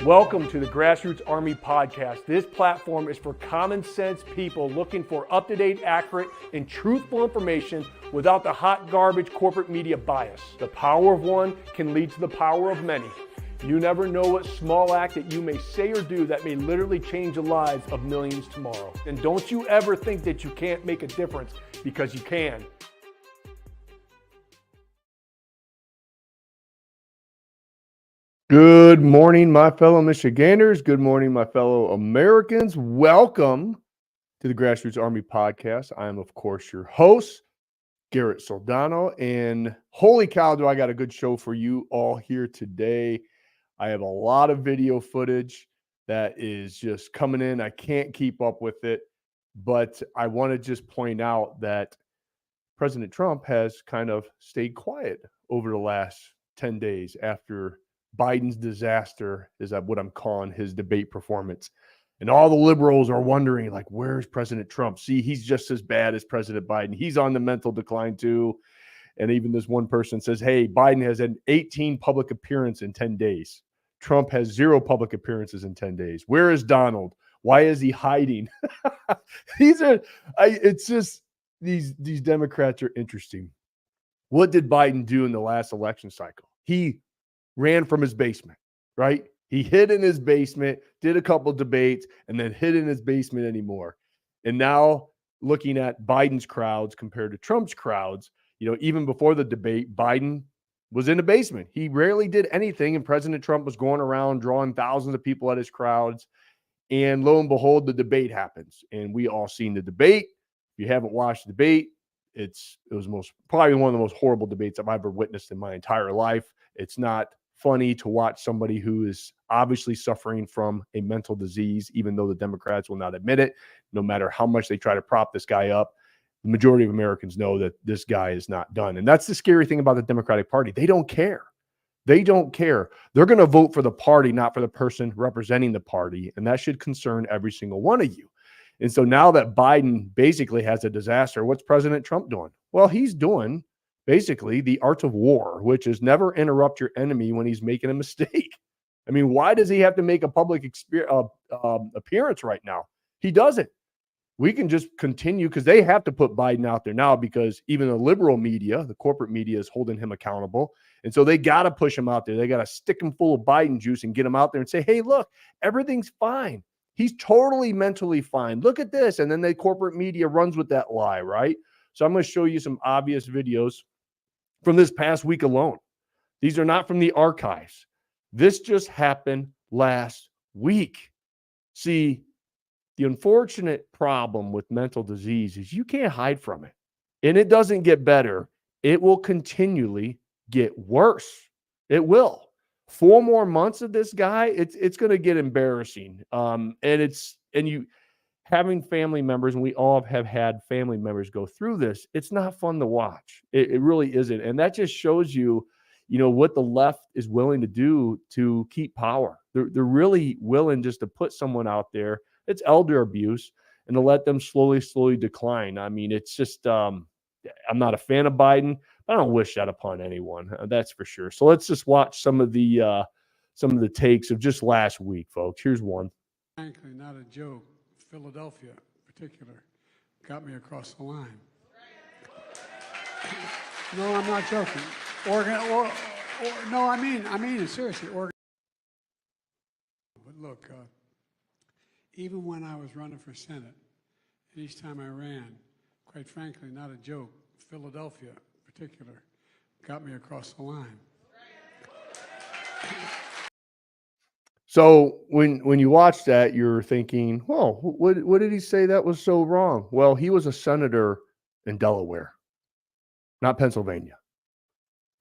Welcome to the Grassroots Army podcast. This platform is for common sense people looking for up-to-date, accurate, and truthful information without the hot garbage corporate media bias. The power of one can lead to the power of many. You never know what small act that you may say or do that may literally change the lives of millions tomorrow. And don't you ever think that you can't make a difference, because you can. Good morning, my fellow Michiganders. Good morning, my fellow Americans. Welcome to the Grassroots Army podcast. I am, of course, your host, Garrett Soldano. And holy cow, do I got a good show for you all here today. I have a lot of video footage that is just coming in. I can't keep up with it, but I want to just point out that President Trump has kind of stayed quiet over the last 10 days after Biden's disaster, is what I'm calling his debate performance. And all the liberals are wondering, like, where's President Trump? See, he's just as bad as President Biden. He's on the mental decline too. And even this one person says, hey, Biden has had 18 public appearances in 10 days. Trump has 0 public appearances in 10 days. Where is Donald? Why is he hiding? It's just, these Democrats are interesting. What did Biden do in the last election cycle? He ran from his basement, right? He hid in his basement, did a couple debates, and then hid in his basement anymore. And now looking at Biden's crowds compared to Trump's crowds, even before the debate, Biden was in the basement. He rarely did anything, and President Trump was going around drawing thousands of people at his crowds. And lo and behold, the debate happens. And we all seen the debate. If you haven't watched the debate, it was probably one of the most horrible debates I've ever witnessed in my entire life. It's not funny to watch somebody who is obviously suffering from a mental disease, even though the Democrats will not admit it. No matter how much they try to prop this guy up, the majority of Americans know that this guy is not done. And that's the scary thing about the Democratic Party. They don't care. They don't care. They're going to vote for the party, not for the person representing the party. And that should concern every single one of you. And so now that Biden basically has a disaster, what's President Trump doing? Well, he's doing basically the art of war, which is never interrupt your enemy when he's making a mistake. I mean, why does he have to make a public appearance right now? He doesn't. We can just continue, because they have to put Biden out there now, because even the liberal media, the corporate media, is holding him accountable. And so they got to push him out there. They got to stick him full of Biden juice and get him out there and say, hey, look, everything's fine. He's totally mentally fine. Look at this. And then the corporate media runs with that lie, right? So I'm going to show you some obvious videos from this past week alone. These are not from the archives. This just happened last week. See, the unfortunate problem with mental disease is you can't hide from it. And it doesn't get better. It will continually get worse. It will. 4 more months of this guy, it's going to get embarrassing. And you having family members, and we all have had family members go through this, it's not fun to watch. It really isn't. And that just shows you, what the left is willing to do to keep power. They're really willing just to put someone out there. It's elder abuse, and to let them slowly decline. I mean, it's just, I'm not a fan of Biden, but I don't wish that upon anyone. That's for sure. So let's just watch some of the takes of just last week, folks. Here's one. Frankly, not a joke. Philadelphia, in particular, got me across the line. No, I'm not joking. No, I mean it seriously. But look, even when I was running for Senate, and each time I ran, quite frankly, not a joke, Philadelphia, in particular, got me across the line. So when you watch that, you're thinking, well, what did he say that was so wrong? Well, he was a senator in Delaware, not Pennsylvania.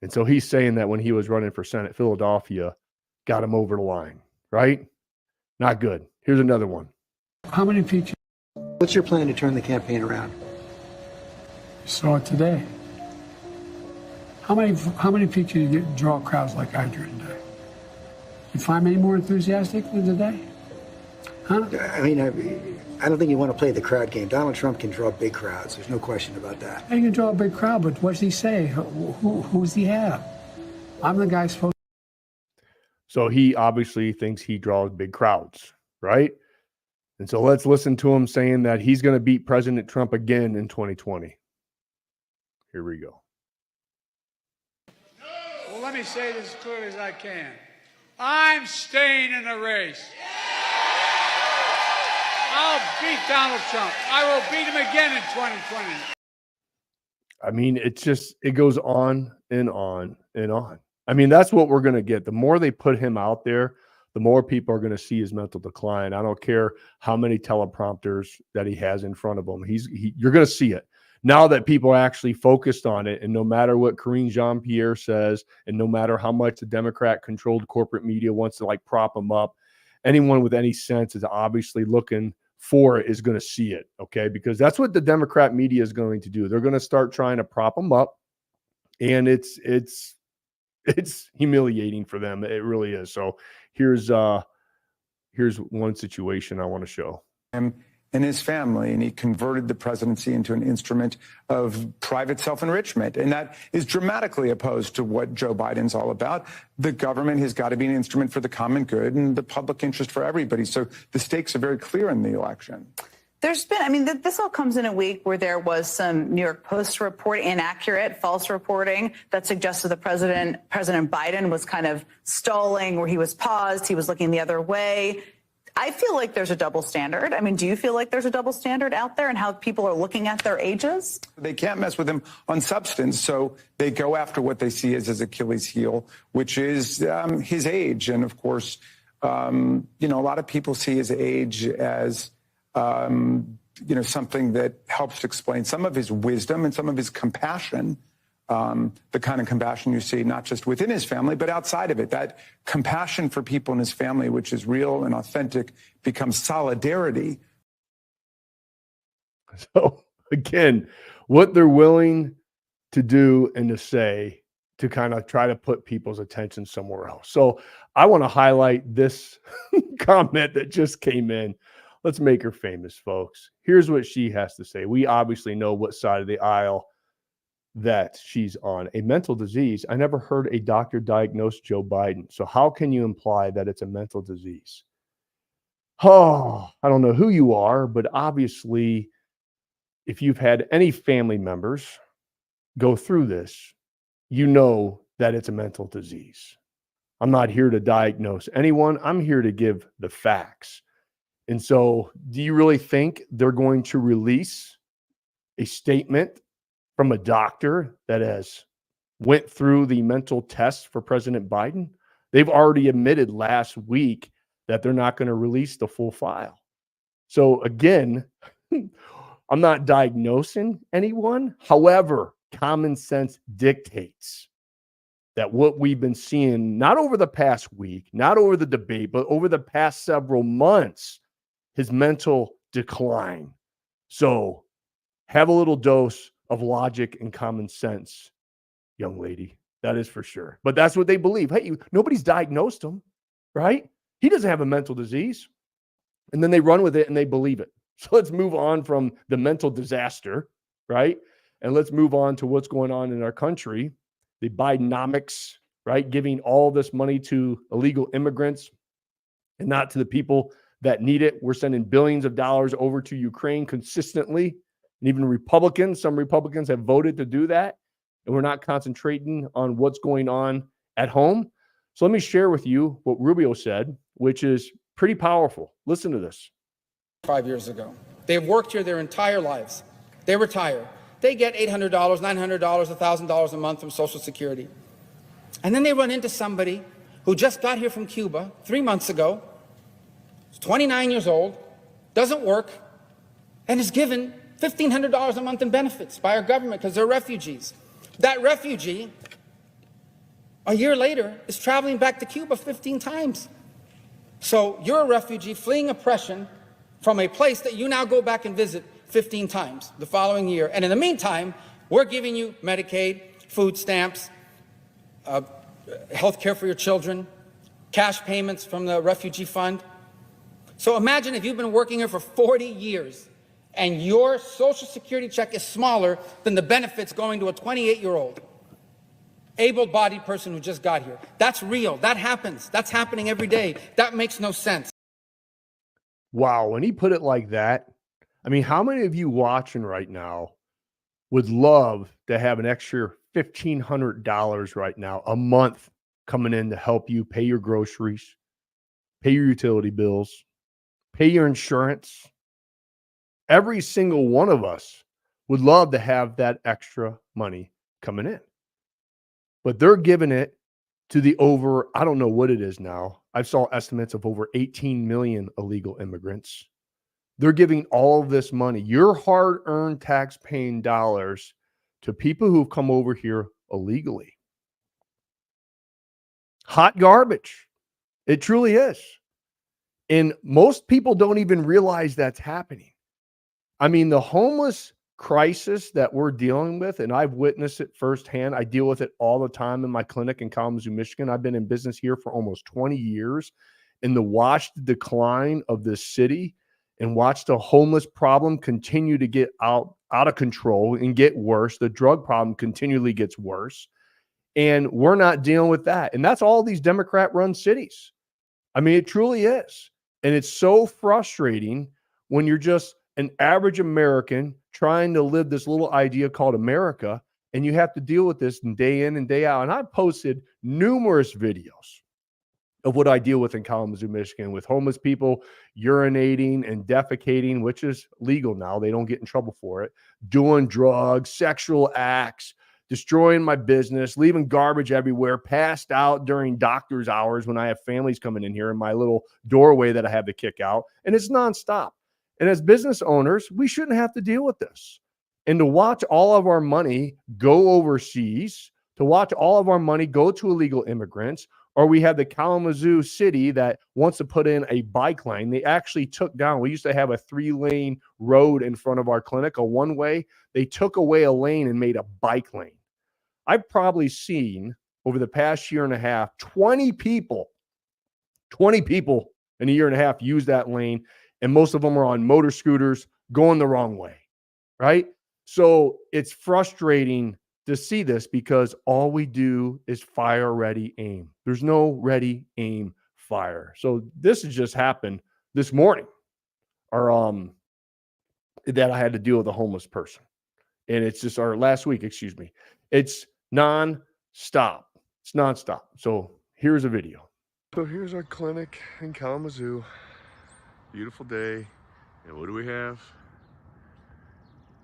And so he's saying that when he was running for Senate, Philadelphia got him over the line, right? Not good. Here's another one. How many features? What's your plan to turn the campaign around? Saw it today. How many features do you draw crowds like I drew today? You find me any more enthusiastic than today? Huh? I mean, I don't think you want to play the crowd game. Donald Trump can draw big crowds. There's no question about that. He can draw a big crowd, but what does he say? Who's he have? I'm the guy supposed. So he obviously thinks he draws big crowds, right? And so let's listen to him saying that he's going to beat President Trump again in 2020. Here we go. Well, let me say this as clearly as I can. I'm staying in the race. I'll beat Donald Trump. I will beat him again in 2020. I mean, it goes on and on and on. I mean, that's what we're going to get. The more they put him out there, the more people are going to see his mental decline. I don't care how many teleprompters that he has in front of him. You're going to see it. Now that people are actually focused on it, and no matter what Karine Jean-Pierre says, and no matter how much the Democrat-controlled corporate media wants to like prop him up, anyone with any sense is obviously looking for it is going to see it, okay? Because that's what the Democrat media is going to do. They're going to start trying to prop him up, and it's humiliating for them. It really is. So here's one situation I want to show. Him and his family, and he converted the presidency into an instrument of private self-enrichment. And that is dramatically opposed to what Joe Biden's all about. The government has got to be an instrument for the common good and the public interest for everybody. So the stakes are very clear in the election. There's been, I mean, this all comes in a week where there was some New York Post report, inaccurate, false reporting that suggested that President Biden was kind of stalling, where he was paused, he was looking the other way. I feel like there's a double standard. I mean, do you feel like there's a double standard out there and how people are looking at their ages? They can't mess with him on substance, so they go after what they see as his Achilles heel, which is his age. And of course, a lot of people see his age as, something that helps explain some of his wisdom and some of his compassion. The kind of compassion you see not just within his family, but outside of it. That compassion for people in his family, which is real and authentic, becomes solidarity. So again, what they're willing to do and to say to kind of try to put people's attention somewhere else. So I want to highlight this comment that just came in. Let's make her famous, folks. Here's what she has to say. We obviously know what side of the aisle that she's on. A mental disease. I never heard a doctor diagnose Joe Biden. So how can you imply that it's a mental disease? Oh, I don't know who you are, but obviously, if you've had any family members go through this, you know that it's a mental disease. I'm not here to diagnose anyone. I'm here to give the facts. And so, do you really think they're going to release a statement from a doctor that has went through the mental test for President Biden? They've already admitted last week that they're not going to release the full file. So again, I'm not diagnosing anyone. However, common sense dictates that what we've been seeing, not over the past week, not over the debate, but over the past several months, his mental decline. So have a little dose of logic and common sense, young lady. That is for sure. But that's what they believe. Hey, nobody's diagnosed him, right? He doesn't have a mental disease. And then they run with it and they believe it. So let's move on from the mental disaster, right? And let's move on to what's going on in our country. The Bidenomics, right? Giving all this money to illegal immigrants and not to the people that need it. We're sending billions of dollars over to Ukraine consistently. And even some Republicans have voted to do that. And we're not concentrating on what's going on at home. So let me share with you what Rubio said, which is pretty powerful. Listen to this. 5 years ago. They've worked here their entire lives. They retire. They get $800, $900, $1,000 a month from Social Security. And then they run into somebody who just got here from Cuba 3 months ago, is 29 years old, doesn't work, and is given $1,500 a month in benefits by our government because they're refugees. That refugee, a year later, is traveling back to Cuba 15 times. So you're a refugee fleeing oppression from a place that you now go back and visit 15 times the following year. And in the meantime, we're giving you Medicaid, food stamps, health care for your children, cash payments from the refugee fund. So imagine if you've been working here for 40 years and your Social Security check is smaller than the benefits going to a 28-year-old. able-bodied person who just got here. That's real. That happens. That's happening every day. That makes no sense. Wow. When he put it like that, I mean, how many of you watching right now would love to have an extra $1,500 right now a month coming in to help you pay your groceries, pay your utility bills, pay your insurance? Every single one of us would love to have that extra money coming in. But they're giving it to the over, I don't know what it is now. I saw estimates of over 18 million illegal immigrants. They're giving all of this money, your hard-earned tax-paying dollars, to people who've come over here illegally. Hot garbage. It truly is. And most people don't even realize that's happening. I mean, the homeless crisis that we're dealing with, and I've witnessed it firsthand. I deal with it all the time in my clinic in Kalamazoo, Michigan. I've been in business here for almost 20 years, and to watch the decline of this city and watch the homeless problem continue to get out of control and get worse. The drug problem continually gets worse, and we're not dealing with that. And that's all these Democrat-run cities. I mean, it truly is. And it's so frustrating when you're just an average American trying to live this little idea called America, and you have to deal with this day in and day out. And I've posted numerous videos of what I deal with in Kalamazoo, Michigan, with homeless people urinating and defecating, which is legal now. They don't get in trouble for it, doing drugs, sexual acts, destroying my business, leaving garbage everywhere, passed out during doctor's hours when I have families coming in here in my little doorway that I have to kick out. And it's nonstop. And as business owners, we shouldn't have to deal with this. And to watch all of our money go overseas, to watch all of our money go to illegal immigrants, or we have the Kalamazoo city that wants to put in a bike lane. They actually took down, we used to have a 3-lane road in front of our clinic, a one-way. They took away a lane and made a bike lane. I've probably seen over the past year and a half, 20 people in a year and a half use that lane. And most of them are on motor scooters going the wrong way, right? So it's frustrating to see this because all we do is fire, ready, aim. There's no ready, aim, fire. So this has just happened this morning, or that I had to deal with a homeless person. And it's just our last week, excuse me. It's non-stop. It's nonstop. So here's a video. So here's our clinic in Kalamazoo. Beautiful day. And what do we have?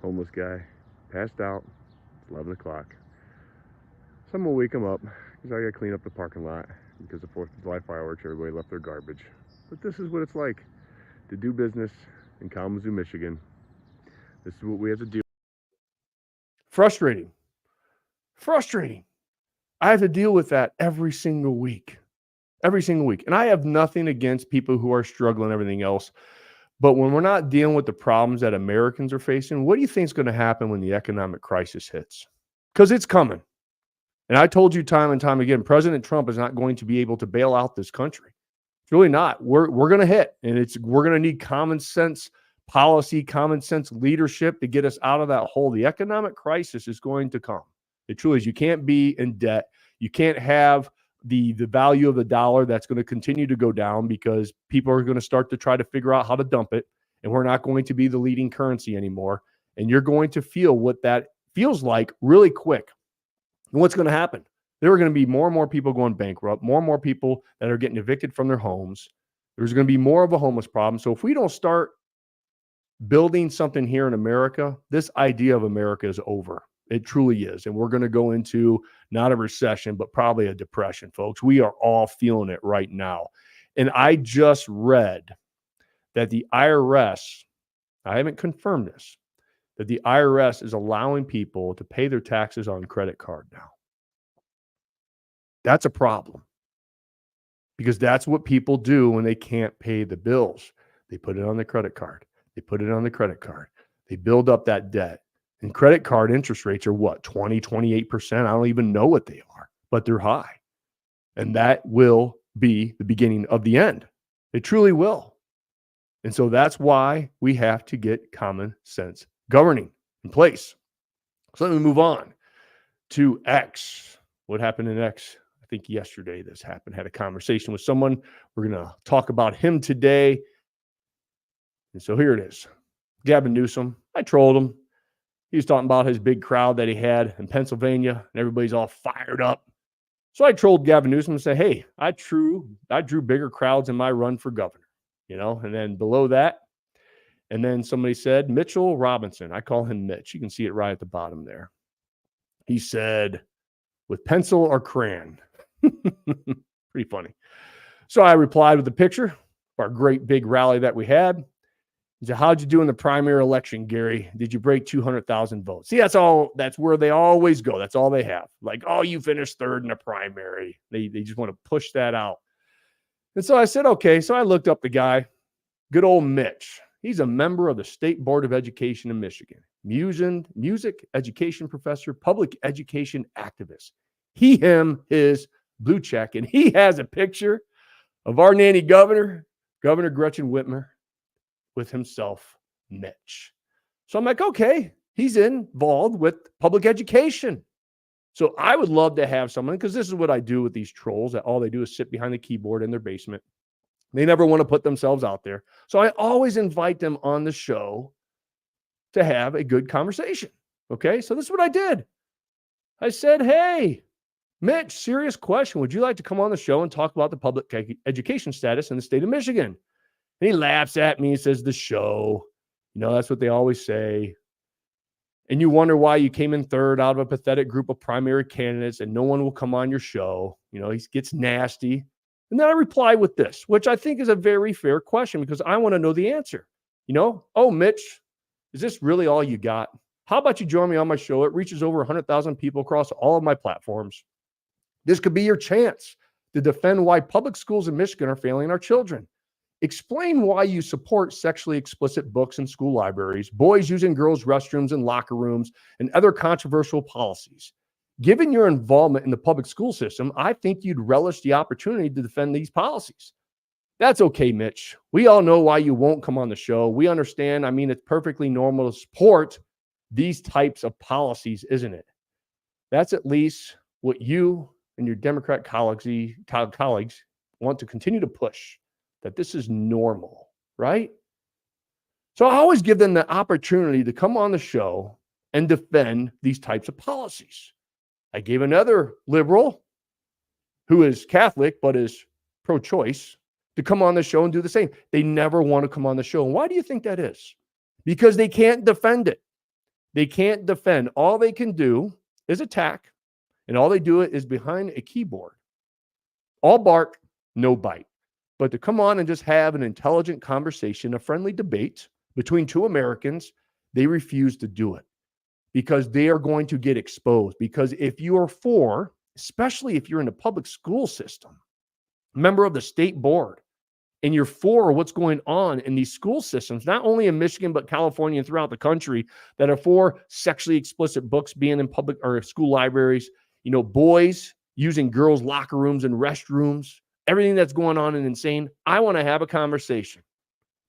Homeless guy passed out. It's 11 o'clock. So I'm gonna wake him up because I gotta clean up the parking lot because the 4th of July fireworks, everybody left their garbage. But this is what it's like to do business in Kalamazoo, Michigan. This is what we have to do. Frustrating. I have to deal with that every single week. And I have nothing against people who are struggling and everything else. But when we're not dealing with the problems that Americans are facing, what do you think is going to happen when the economic crisis hits? Because it's coming. And I told you time and time again, President Trump is not going to be able to bail out this country. It's really not. We're going to hit, and we're going to need common sense policy, common sense leadership to get us out of that hole. The economic crisis is going to come. It truly is. You can't be in debt. You can't have the value of the dollar that's going to continue to go down because people are going to start to try to figure out how to dump it, and we're not going to be the leading currency anymore. And you're going to feel what that feels like really quick. And what's going to happen? There are going to be more and more people going bankrupt, more and more people that are getting evicted from their homes. There's going to be more of a homeless problem. So if we don't start building something here in America, this idea of America is over. It truly is. And we're going to go into not a recession, but probably a depression, folks. We are all feeling it right now. And I just read that the IRS, I haven't confirmed this, that the IRS is allowing people to pay their taxes on credit card now. That's a problem because that's what people do when they can't pay the bills. They put it on the credit card. They build up that debt. And credit card interest rates are what, 20, 28%? I don't even know what they are, but they're high. And that will be the beginning of the end. It truly will. And so that's why we have to get common sense governing in place. So let me move on to X. what happened next? I think yesterday this happened. Had a conversation with someone. We're going to talk about him today. And so here it is. Gavin Newsom. I trolled him. He was talking about his big crowd that he had in Pennsylvania, and everybody's all fired up. So I trolled Gavin Newsom and said, hey, I drew bigger crowds in my run for governor, and then below that, and then somebody said, Mitchell Robinson. I call him Mitch. You can see it right at the bottom there. He said, with pencil or crayon. Pretty funny. So I replied with a picture of our great big rally that we had. He said, how'd you do in the primary election, Gary? Did you break 200,000 votes? See, that's where they always go. That's all they have. Like, oh, you finished third in a primary. They just want to push that out. And so I said, okay. So I looked up the guy, good old Mitch. He's a member of the State Board of Education in Michigan, music education professor, public education activist. He, him, his blue check, and he has a picture of our nanny Governor Gretchen Whitmer, with himself, Mitch. So I'm like, okay, he's involved with public education. So I would love to have someone, because this is what I do with these trolls, that all they do is sit behind the keyboard in their basement. They never want to put themselves out there. So I always invite them on the show to have a good conversation. Okay, so this is what I did. I said, hey, Mitch, serious question. Would you like to come on the show and talk about the public education status in the state of Michigan? And he laughs at me and says, the show. That's what they always say. And you wonder why you came in third out of a pathetic group of primary candidates and no one will come on your show. He gets nasty. And then I reply with this, which I think is a very fair question, because I want to know the answer. Oh, Mitch, is this really all you got? How about you join me on my show? It reaches over 100,000 people across all of my platforms. This could be your chance to defend why public schools in Michigan are failing our children. Explain why you support sexually explicit books in school libraries, boys using girls' restrooms and locker rooms, and other controversial policies. Given your involvement in the public school system, I think you'd relish the opportunity to defend these policies. That's okay, Mitch. We all know why you won't come on the show. We understand. I mean, it's perfectly normal to support these types of policies, isn't it? That's at least what you and your Democrat colleagues want to continue to push. That this is normal, right? So I always give them the opportunity to come on the show and defend these types of policies. I gave another liberal who is Catholic but is pro-choice to come on the show and do the same. They never want to come on the show. And why do you think that is? Because they can't defend it. They can't defend. All they can do is attack, and all they do is behind a keyboard. All bark, no bite. But to come on and just have an intelligent conversation, a friendly debate between two Americans, they refuse to do it because they are going to get exposed. Because if you are for, especially if you're in the public school system, member of the state board, and you're for what's going on in these school systems, not only in Michigan, but California and throughout the country, that are for sexually explicit books being in public or school libraries, boys using girls' locker rooms and restrooms, everything that's going on and insane. I want to have a conversation,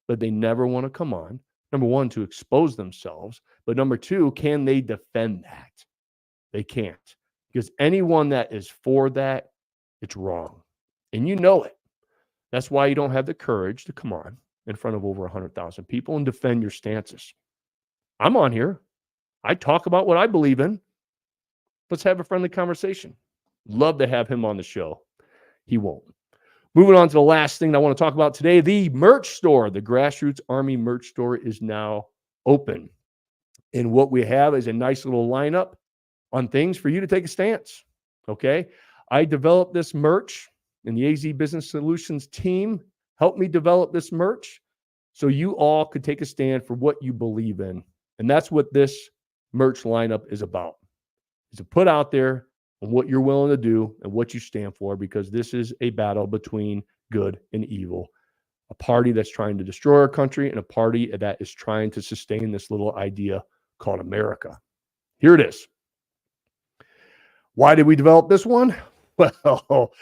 but they never want to come on. Number one, to expose themselves. But number two, can they defend that? They can't, because anyone that is for that, it's wrong. And you know it. That's why you don't have the courage to come on in front of over 100,000 people and defend your stances. I'm on here. I talk about what I believe in. Let's have a friendly conversation. Love to have him on the show. He won't. Moving on to the last thing I want to talk about today, the merch store. The Grassroots Army merch store is now open. And what we have is a nice little lineup on things for you to take a stance. Okay. I developed this merch, and the AZ Business Solutions team helped me develop this merch so you all could take a stand for what you believe in. And that's what this merch lineup is about, is to put out there on what you're willing to do and what you stand for, because this is a battle between good and evil, a party that's trying to destroy our country and a party that is trying to sustain this little idea called America. Here it is. Why did we develop this one? Well,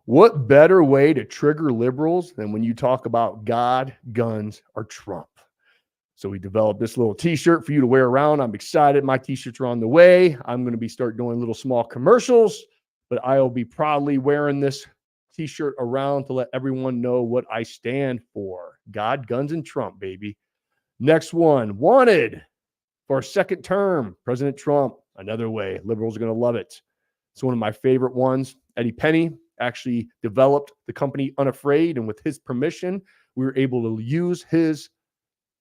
what better way to trigger liberals than when you talk about God, guns, or Trump? So we developed this little t-shirt for you to wear around. I'm excited. My t-shirts are on the way. I'm going to start doing little small commercials but I will be proudly wearing this t-shirt around to let everyone know what I stand for. God, guns, and Trump, baby. Next one, wanted for a second term, President Trump. Another way. Liberals are going to love it. It's one of my favorite ones. Eddie Penny actually developed the company Unafraid, and with his permission, we were able to use his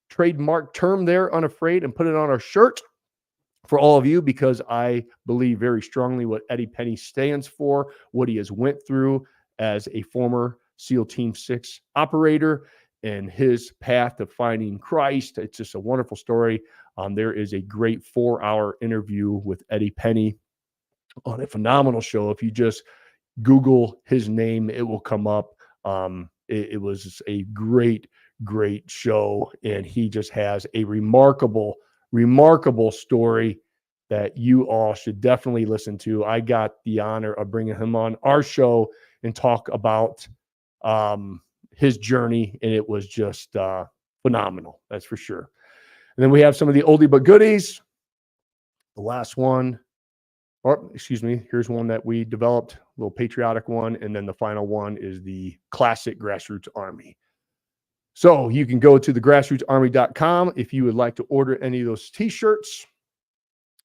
trademark term there, Unafraid, and put it on our shirt for all of you, because I believe very strongly what Eddie Penny stands for, what he has went through as a former SEAL Team 6 operator, and his path to finding Christ. It's just a wonderful story. There is a great 4-hour interview with Eddie Penny on a phenomenal show. If you just Google his name, it will come up. It was a great show, and he just has a remarkable story that you all should definitely listen to. I got the honor of bringing him on our show and talk about his journey, and it was just phenomenal. That's for sure. And then we have some of the oldie but goodies. The last one, or excuse me, here's one that we developed, a little patriotic one, and then the final one is the classic Grassroots Army. So you can go to the grassrootsarmy.com if you would like to order any of those t-shirts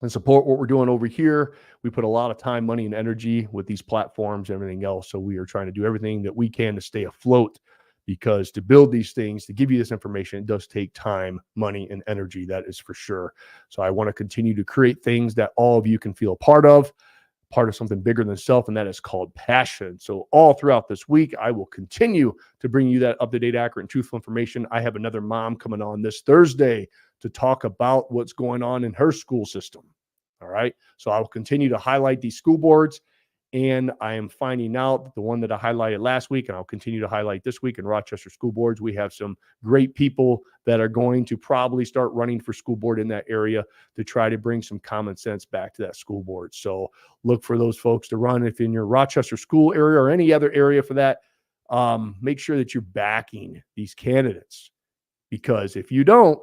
and support what we're doing over here. We put a lot of time, money, and energy with these platforms and everything else. So we are trying to do everything that we can to stay afloat, because to build these things, to give you this information, it does take time, money, and energy. That is for sure. So I want to continue to create things that all of you can feel part of something bigger than self, and that is called passion. So all throughout this week, I will continue to bring you that up-to-date, accurate, and truthful information. I have another mom coming on this Thursday to talk about what's going on in her school system. All right. So I will continue to highlight these school boards. And I am finding out that the one that I highlighted last week, and I'll continue to highlight this week in Rochester school boards, we have some great people that are going to probably start running for school board in that area to try to bring some common sense back to that school board. So look for those folks to run. If in your Rochester school area or any other area for that, make sure that you're backing these candidates, because if you don't,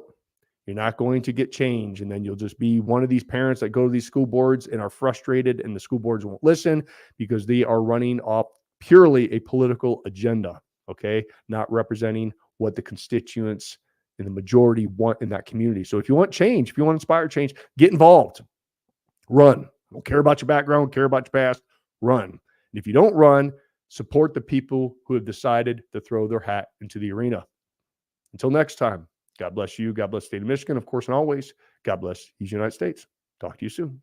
you're not going to get change. And then you'll just be one of these parents that go to these school boards and are frustrated, and the school boards won't listen because they are running off purely a political agenda, okay? Not representing what the constituents and the majority want in that community. So if you want change, if you want to inspire change, get involved. Run. I don't care about your background, care about your past. Run. And if you don't run, support the people who have decided to throw their hat into the arena. Until next time. God bless you. God bless the state of Michigan, of course, and always. God bless these United States. Talk to you soon.